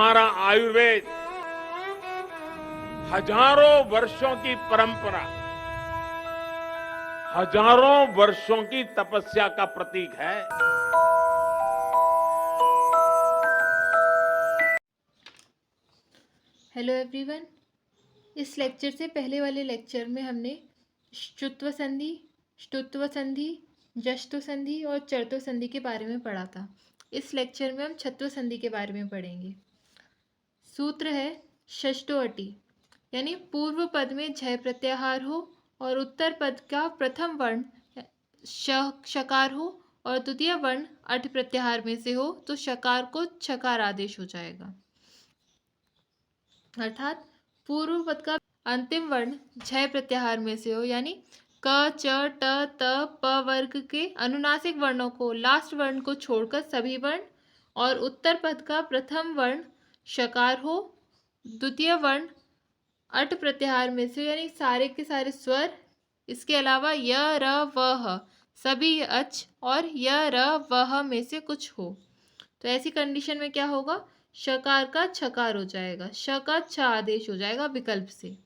हमारा आयुर्वेद हजारों वर्षों की परंपरा, हजारों वर्षों की तपस्या का प्रतीक है। Hello everyone. इस लेक्चर से पहले वाले लेक्चर में हमने श्रुत्व संधि, ष्टुत्व संधि, जष्टु संधि और चर्तो संधि के बारे में पढ़ा था। इस लेक्चर में हम छत्व संधि के बारे में पढ़ेंगे। सूत्र है षष्टोअटि, यानी पूर्व पद में झय प्रत्याहार हो और उत्तर पद का प्रथम वर्ण शकार हो और द्वितीय वर्ण अठ प्रत्याहार में से हो तो शकार को छकार आदेश हो जाएगा। अर्थात पूर्व पद का अंतिम वर्ण झय प्रत्याहार में से हो, यानी क, च, ट, त, प वर्ग के अनुनासिक वर्णों को, लास्ट वर्ण को छोड़कर सभी वर्ण, और उत्तर पद का प्रथम वर्ण शकार हो, द्वितीय वर्ण अट प्रत्याहार में से, यानी सारे के सारे स्वर, इसके अलावा य, र, व, ह सभी अच और य, र, व, ह में से कुछ हो। तो ऐसी कंडीशन में क्या होगा, शकार का छकार हो जाएगा, श का छ आदेश हो जाएगा विकल्प से।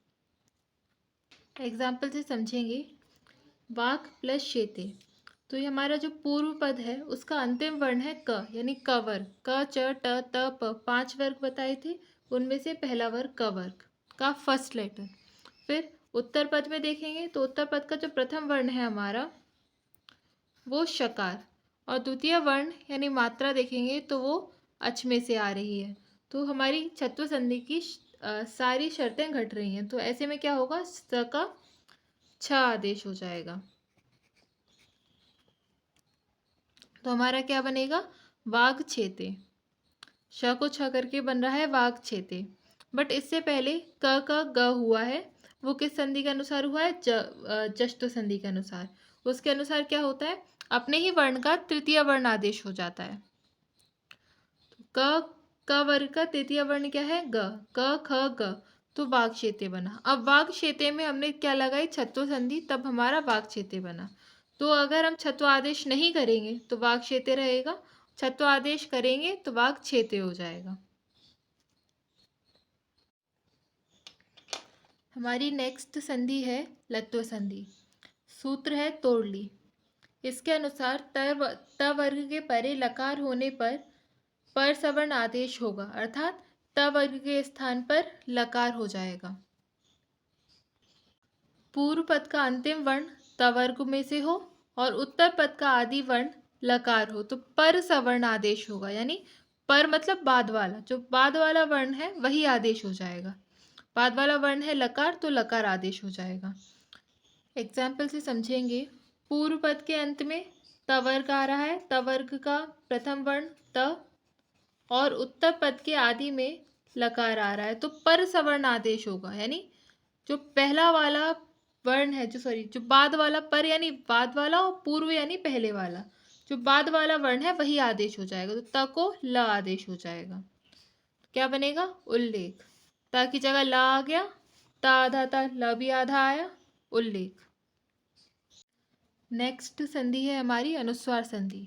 एग्जाम्पल से समझेंगे। वाक प्लस शेते, तो ये हमारा जो पूर्व पद है उसका अंतिम वर्ण है क, यानी क वर्ग, क, च, ट, त, प 5 वर्ग बताए थे, उनमें से पहला वर्ग क वर्ग का फर्स्ट लेटर। फिर उत्तर पद में देखेंगे तो उत्तर पद का जो प्रथम वर्ण है हमारा वो शकार, और द्वितीय वर्ण यानी मात्रा देखेंगे तो वो अच में से आ रही है। तो हमारी छत्व संधि की सारी शर्तें घट रही हैं। तो ऐसे में क्या होगा, स का छ आदेश हो जाएगा। तो हमारा क्या बनेगा, वाग छेते। श को छ करके बन रहा है वाग छेते। बट इससे पहले क का ग हुआ है, वो किस संधि के अनुसार हुआ है, जष्टु संधि के अनुसार। उसके अनुसार क्या होता है, अपने ही वर्ण का तृतीय वर्ण आदेश हो जाता है। क वर्ग का तृतीय वर्ण क्या है, ग, क, ख, ग, तो वाग शेते बना। अब वाग शेते में हमने क्या लगाई, छत्व संधि, तब हमारा वाग शेते बना। तो अगर हम छत्व आदेश नहीं करेंगे तो वाग शेते रहेगा, छत्व आदेश करेंगे तो वाग छेते हो जाएगा। हमारी नेक्स्ट संधि है लत्व संधि। सूत्र है तोड़ली। इसके अनुसार त वर्ग के परे लकार होने पर सवर्ण आदेश होगा, अर्थात त वर्ग के स्थान पर लकार हो जाएगा। पूर्व पद का अंतिम वर्ण त वर्ग में से हो और उत्तर पद का आदि वर्ण लकार हो तो पर सवर्ण आदेश होगा, यानी पर मतलब बाद वाला, जो बाद वाला वर्ण है वही आदेश हो जाएगा। बाद वाला वर्ण है लकार तो लकार आदेश हो जाएगा। एग्जाम्पल से समझेंगे। पूर्व पद के अंत में त वर्ग आ रहा है, त वर्ग का प्रथम वर्ण त, और उत्तर पद के आदि में लकार आ रहा है तो पर सवर्ण आदेश होगा, यानी जो पहला वाला वर्ण है, जो बाद वाला पर यानी बाद वाला और पूर्व यानी पहले वाला, जो बाद वाला वर्ण है वही आदेश हो जाएगा। तो त को ल आदेश हो जाएगा। क्या बनेगा, उल्लेख। त की जगह ल आ गया, त आधा था, ल भी आधा आया, उल्लेख। नेक्स्ट संधि है हमारी अनुस्वार संधि।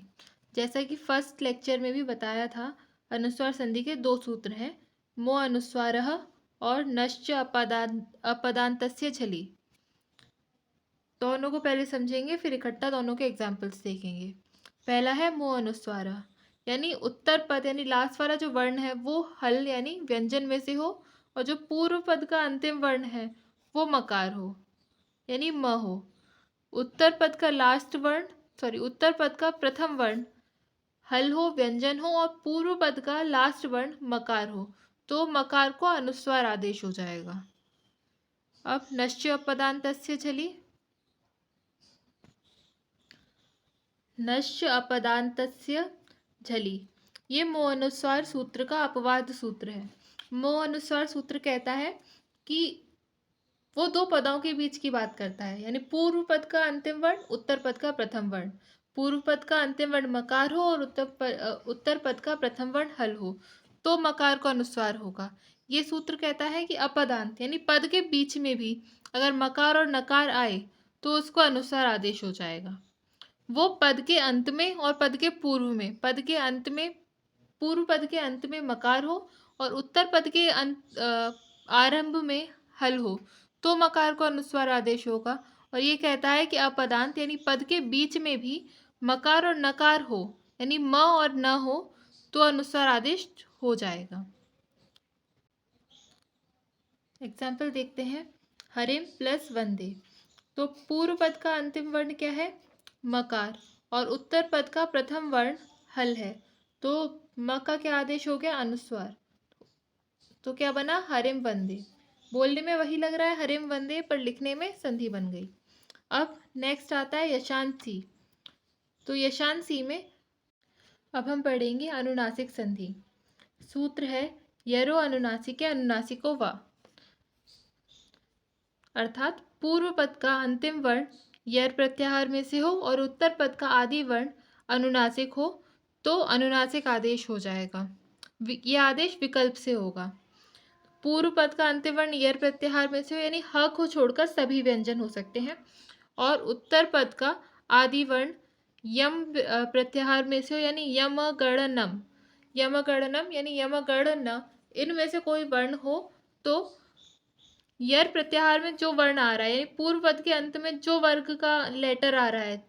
जैसा कि फर्स्ट लेक्चर में भी बताया था, अनुस्वार संधि के 2 सूत्र हैं, मो अनुस्वारः और नश्च अपदान्तस्य झलि। दोनों को पहले समझेंगे, फिर इकट्ठा दोनों के एग्जाम्पल्स देखेंगे। पहला है मो अनुस्वारः, यानी उत्तर पद यानी लास्ट वाला जो वर्ण है वो हल यानी व्यंजन में से हो, और जो पूर्व पद का अंतिम वर्ण है वो मकार हो यानी म हो। उत्तर पद का उत्तर पद का प्रथम वर्ण हल हो, व्यंजन हो, और पूर्व पद का लास्ट वर्ण मकार हो तो मकार को अनुस्वार आदेश हो जाएगा। अब नश्च अपदान्तस्य झलि। नश्च अपदान्तस्य झलि, ये मो अनुस्वार सूत्र का अपवाद सूत्र है। मो अनुस्वार सूत्र कहता है कि वो 2 पदों के बीच की बात करता है, यानी पूर्व पद का अंतिम वर्ण, उत्तर पद का प्रथम वर्ण। पूर्व पद का अंतिम वर्ण मकार हो और उत्तर पद का प्रथम वर्ण हल हो तो मकार को अनुस्वार होगा। ये सूत्र कहता है कि अपदांत यानी पद के बीच में भी अगर मकार और नकार आए तो उसको अनुस्वार आदेश हो जाएगा। वो पद के अंत में और पद के पूर्व में, पूर्व पद के अंत में मकार हो और उत्तर पद के आरंभ में हल हो तो मकार को अनुस्वार आदेश होगा। और ये कहता है कि अपदांत यानी पद के बीच में भी मकार और नकार हो यानी म और न हो तो अनुस्वार आदेश हो जाएगा। एग्जाम्पल देखते हैं। हरिम प्लस वंदे, तो पूर्व पद का अंतिम वर्ण क्या है? मकार, और उत्तर पद का प्रथम वर्ण हल है, तो म का क्या आदेश हो गया? अनुस्वार। तो क्या बना? हरिम वंदे। बोलने में वही लग रहा है हरिम वंदे, पर लिखने में संधि बन गई। अब नेक्स्ट आता है यशांसी। तो यशांसी में अब हम पढ़ेंगे अनुनासिक संधि। सूत्र है यरो अनुनासिके अनुनासिको वा, अर्थात पूर्व पद का अंतिम वर्ण यर प्रत्याहार में से हो और उत्तर पद का आदि वर्ण अनुनासिक हो तो अनुनासिक आदेश हो जाएगा। यह आदेश विकल्प से होगा। पूर्व पद का अंतिम वर्ण यर प्रत्याहार में से हो यानी ह को छोड़कर सभी व्यंजन हो सकते हैं, और उत्तर पद का आदि वर्ण यम प्रत्याहार में से हो यानी यमगणनम, यमगणनम यानी यमगणन, इनमें से कोई वर्ण हो तो यर प्रत्याहार में जो वर्ण आ रहा है यानी पूर्व पद के अंत में जो वर्ग का लेटर आ रहा है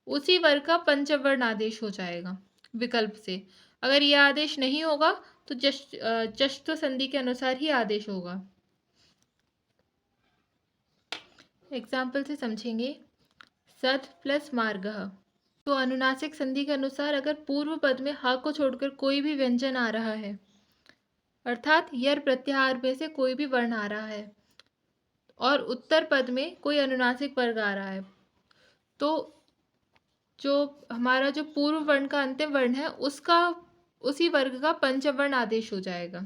उसी वर्ग का पंचवर्ण आदेश हो जाएगा विकल्प से। अगर यह आदेश नहीं होगा तो जश्त्व संधि के अनुसार ही आदेश होगा। एग्जाम्पल से समझेंगे। सद प्लस मार्गः, तो अनुनासिक संधि के अनुसार अगर पूर्व पद में ह को छोड़कर कोई भी व्यंजन आ रहा है, अर्थात यर प्रत्याहार में से कोई भी वर्ण आ रहा है और उत्तर पद में कोई अनुनासिक वर्ग आ रहा है, तो जो हमारा जो पूर्व वर्ण का अंतिम वर्ण है उसका उसी वर्ग का पंचवर्ण आदेश हो जाएगा।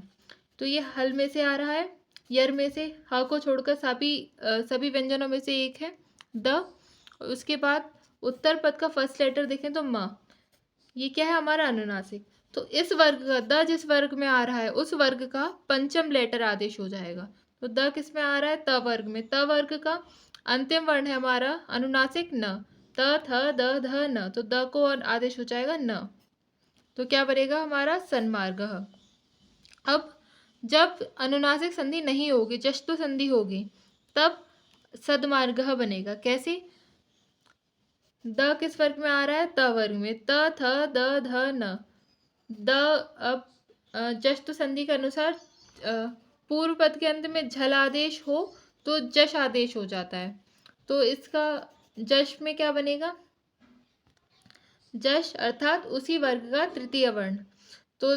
तो ये हल में से आ रहा है, यर में से ह को छोड़कर सभी व्यंजनों में से एक है द। उसके बाद उत्तर पद का फर्स्ट लेटर देखें तो म, ये क्या है? हमारा अनुनासिक। तो इस वर्ग का द जिस वर्ग में आ रहा है उस वर्ग का पंचम लेटर आदेश हो जाएगा। तो द किस में आ रहा है? त वर्ग में। त वर्ग का अंतिम वर्ण है हमारा अनुनासिक न, त थ द ध न, तो द को आदेश हो जाएगा न। तो क्या बनेगा हमारा? सन्मार्गः। अब जब अनुनासिक संधि नहीं होगी, जश्त्व संधि होगी, तब सदमार्गः बनेगा। कैसे? द किस वर्ग में आ रहा है? त वर्ग में। त थ द ध न, द अब जश्त्व संधि के अनुसार पूर्व पद के अंत में झल आदेश हो तो जश आदेश हो जाता है। तो इसका जश में क्या बनेगा? जश अर्थात उसी वर्ग का तृतीय वर्ण। तो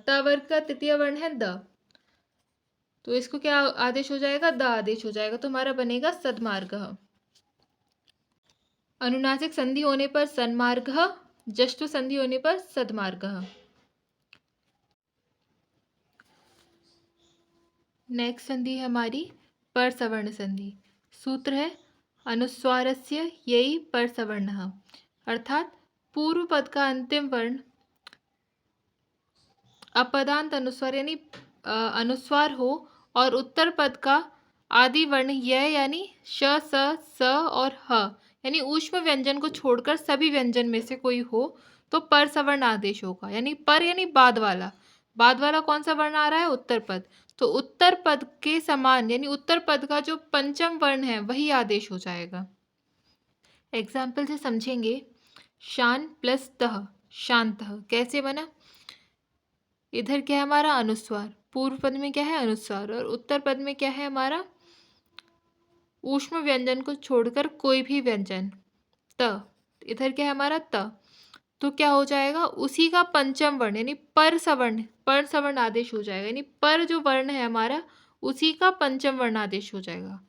त वर्ग का तृतीय वर्ण है द, तो इसको क्या आदेश हो जाएगा? द आदेश हो जाएगा। तो हमारा बनेगा सदमार्गः। अनुनासिक संधि होने पर सन्मार्गः, जश्त्व संधि होने पर सदमार्गः। नेक्स्ट संधि है हमारी परसवर्ण संधि। सूत्र है अनुस्वारस्य यही परसवर्णः, अर्थात पूर्व पद का अंतिम वर्ण अपदांत अनुस्वार यानी अनुस्वार हो और उत्तर पद का आदि वर्ण य यानी श स और ह यानी ऊष्म व्यंजन को छोड़कर सभी व्यंजन में से कोई हो तो परसवर्ण आदेश होगा। यानी पर यानी बाद वाला, बाद वाला कौन सा वर्ण आ रहा है? उत्तर पद। तो उत्तर पद के समान यानी उत्तर पद का जो पंचम वर्ण है वही आदेश हो जाएगा। एग्जाम्पल से समझेंगे। शान प्लस तह, शांतः, कैसे बना? इधर क्या है हमारा? अनुस्वार। पूर्व पद में क्या है? अनुस्वार। और उत्तर पद में क्या है हमारा? ऊष्म व्यंजन को छोड़कर कोई भी व्यंजन त। इधर क्या है हमारा? त। तो क्या हो जाएगा? उसी का पंचम वर्ण यानी पर सवर्ण आदेश हो जाएगा। यानी पर जो वर्ण है हमारा उसी का पंचम वर्ण आदेश हो जाएगा।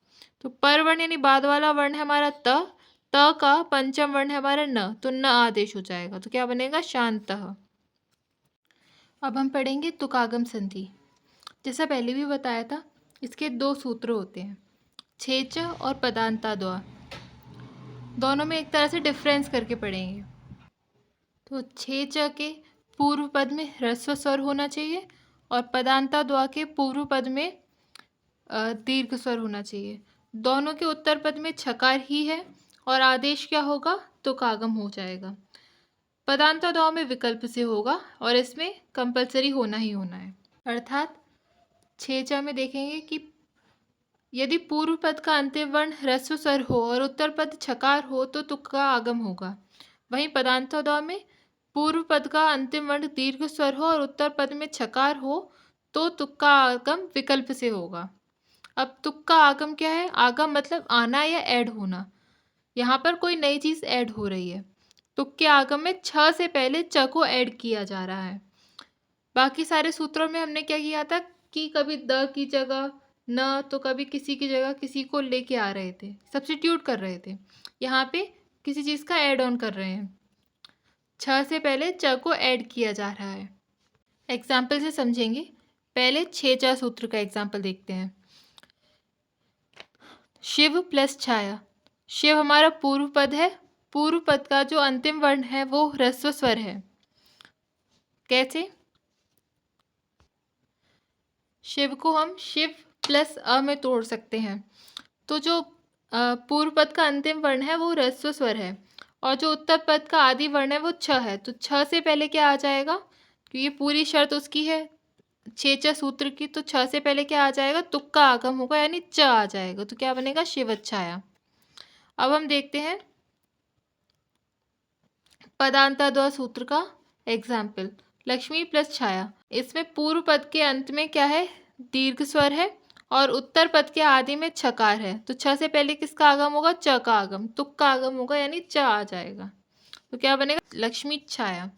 तो पर वर्ण यानी बाद वाला वर्ण है हमारा त का पंचम वर्ण है हमारा न, तो न आदेश हो जाएगा। तो क्या बनेगा? शांतः। अब हम पढ़ेंगे तुकागम संधि। जैसा पहले भी बताया था, इसके दो सूत्र होते हैं, छेच और पदांताद्वा। दोनों में एक तरह से डिफरेंस करके पढ़ेंगे। तो छेच के पूर्व पद में ह्रस्व स्वर होना चाहिए और पदांताद्वा के पूर्व पद में दीर्घ स्वर होना चाहिए। दोनों के उत्तर पद में छकार ही है और आदेश क्या होगा? तुकागम हो जाएगा। पदांताद्वा में विकल्प से होगा और इसमें कंपलसरी होना ही होना है। अर्थात 6 में देखेंगे कि यदि पूर्व पद का अंतिम वर्ण ह्रस्व स्वर हो और उत्तर पद छकार हो तो तुक का आगम होगा। वहीं पदांतोद्वय में पूर्व पद का अंतिम वर्ण दीर्घ स्वर हो और उत्तर पद में छकार हो तो तुक का आगम विकल्प से होगा। अब तुक का आगम क्या है? आगम मतलब आना या ऐड होना। यहाँ पर कोई नई चीज़ ऐड हो रही है। तुक के आगम में छ से पहले च को ऐड किया जा रहा है। बाकी सारे सूत्रों में हमने क्या किया था कि कभी द की जगह न तो कभी किसी की जगह किसी को लेके आ रहे थे, सब्स्टिट्यूट कर रहे थे। यहाँ पे किसी चीज़ का ऐड ऑन कर रहे हैं। छ से पहले च को ऐड किया जा रहा है। एग्जाम्पल से समझेंगे। पहले 6 सूत्र का एग्जाम्पल देखते हैं। शिव प्लस छाया। शिव हमारा पूर्व पद है। पूर्व पद का जो अंतिम वर्ण है वो ह्रस्व स्वर है। कैसे? शिव को हम शिव प्लस अ में तोड़ सकते हैं। तो जो पूर्व पद का अंतिम वर्ण है वो ह्रस्व स्वर है और जो उत्तर पद का आदि वर्ण है वो छ है। तो छ से पहले क्या आ जाएगा? क्योंकि पूरी शर्त उसकी है 6 सूत्र की, तो छ से पहले क्या आ जाएगा? तुक का आगम होगा यानी च आ जाएगा। तो क्या बनेगा? शिवच्छाया। अब हम देखते हैं पदांतद्वय सूत्र का एग्जाम्पल। लक्ष्मी प्लस छाया। इसमें पूर्व पद के अंत में क्या है? दीर्घ स्वर है और उत्तर पद के आदि में छकार है। तो छ से पहले किसका आगम होगा? च का आगम। तुक का आगम होगा यानी च आ जाएगा। तो क्या बनेगा? लक्ष्मी छाया।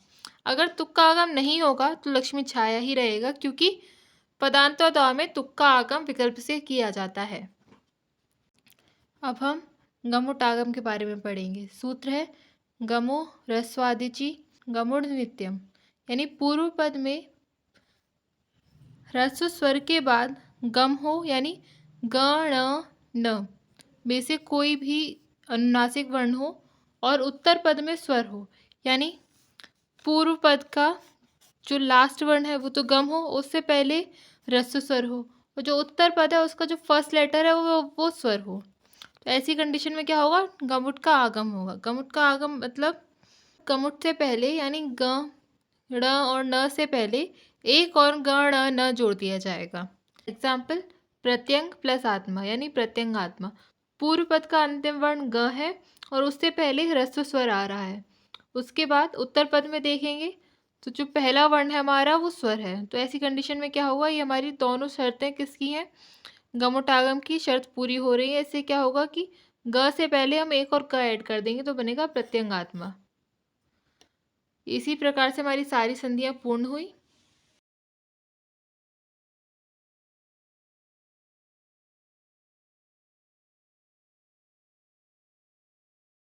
अगर तुक का आगम नहीं होगा तो लक्ष्मी छाया ही रहेगा, क्योंकि पदांतद्वय में तुक का आगम विकल्प से किया जाता है। अब हम गमुट आगम के बारे में पढ़ेंगे। सूत्र है गमो ह्रस्वादिची गमुड़ नित्यम, यानी पूर्व पद में ह्रस्व स्वर के बाद गम हो यानी ग ण न में से कोई भी अनुनासिक वर्ण हो और उत्तर पद में स्वर हो, यानी पूर्व पद का जो लास्ट वर्ण है वो तो गम हो, उससे पहले ह्रस्व स्वर हो और जो उत्तर पद है उसका जो फर्स्ट लेटर है वो स्वर हो। तो ऐसी कंडीशन में क्या होगा? गमुट का आगम होगा। गमुट का आगम मतलब गमुट से पहले यानी ग ण और न से पहले एक और ग ण न जोड़ दिया जाएगा। एग्जाम्पल प्रत्यंग प्लस आत्मा यानी प्रत्यंगात्मा। पूर्व पद का अंतिम वर्ण ग है और उससे पहले ह्रस्व स्वर आ रहा है। उसके बाद उत्तर पद में देखेंगे तो जो पहला वर्ण है हमारा वो स्वर है। तो ऐसी कंडीशन में क्या होगा? ये हमारी दोनों शर्तें किसकी हैं? गमुट आगम की शर्त पूरी हो रही है। इससे क्या होगा कि ग से पहले हम एक और क ऐड कर देंगे तो बनेगा प्रत्यंगात्मा। इसी प्रकार से हमारी सारी संधियाँ पूर्ण हुई।